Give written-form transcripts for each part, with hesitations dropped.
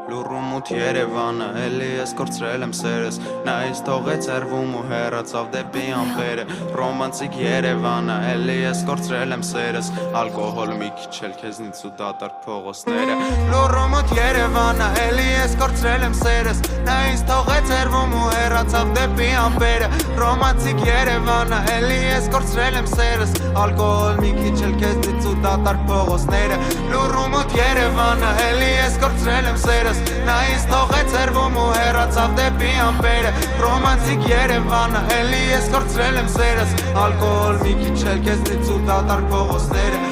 Լուրումութ Երևանը, էլի ես կորցրել եմ սերս Նա ինձ թողեց երվում ու հեռացավ դեպի ամպերը Ռոմանտիկ Երևանը, էլի ես կորցրել եմ սերս Ալկոհոլ մի քիչ էլ քեզնից ու դատարկ փողոցները Լուրումութ Երևանը, էլի ես կորցրել եմ սերս Նա ինձ թողեց երվում ու հեռացավ դեպի ամպերը Ռոմանտիկ Երևանը, էլի ես կորցրել եմ սերս Ալկոհոլ մի քիչ էլ քեզնից ու դատարկ փողոցները Լուրումութ Երևանը, էլի ես կորցրել եմ սերս Նա ինձ թողեց երվում ու հեռացավ դեպի ամպերը Ռոմանտիկ Երևանը, էլի ես կորցրել եմ սերս Ալկոհոլ մի քիչ էլ քեզնից ու դատարկ փողոցները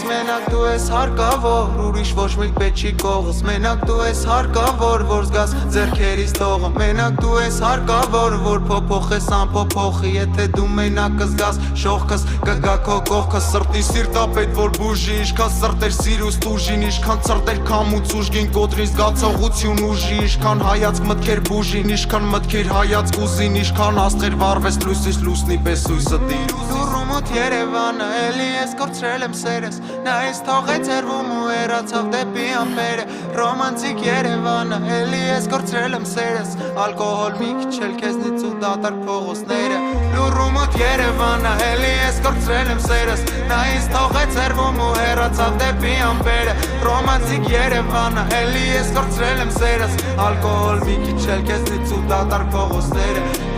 Մենակ դու ես հարկավոր, ուրիշ ոչ մեկ պետք չի կողս Մենակ դու ես հարկավոր, որ զգաս ձեռքերից տողը Մենակ դու ես հարկավոր, որ փոփոխես անփոփոխի Եթե դու մենակ կզգաս շողքս, կգա քո կողքը Սրտի սիրտապետ, որ բուժի, ինչքան սրտեր սիրուս տուժին Ինչքան ծրտեր քամուց ուժգին, կոտրին զգացողություն ուժի Ինչքան հայացք մտքեր բուժին, ինչքան մտքեր հայացք ուզին Ինչքան աստղեր վարվես լույսից լուսնի պես հույսը դիր Լուրումութ Երևանը, էլի ես կորցրել եմ սերս Նա ինձ թողեց երվում ու հեռացավ դեպի ամպերը Ռոմանտիկ Երևանը, էլի ես կորցրել եմ սերս Ալկոհոլ մի քիչ էլ քեզնից ու դատարկ փողոցները Լուրումութ Երևանը, էլի ես կորցրել եմ սերս Նա ինձ թողեց երվում ու հեռացավ դեպի ամպերը Ռոմանտիկ Երևանը, էլի ես կորցրել եմ սերս Ալկոհոլ մի քիչ էլ քեզնից ու դատարկ փողոցները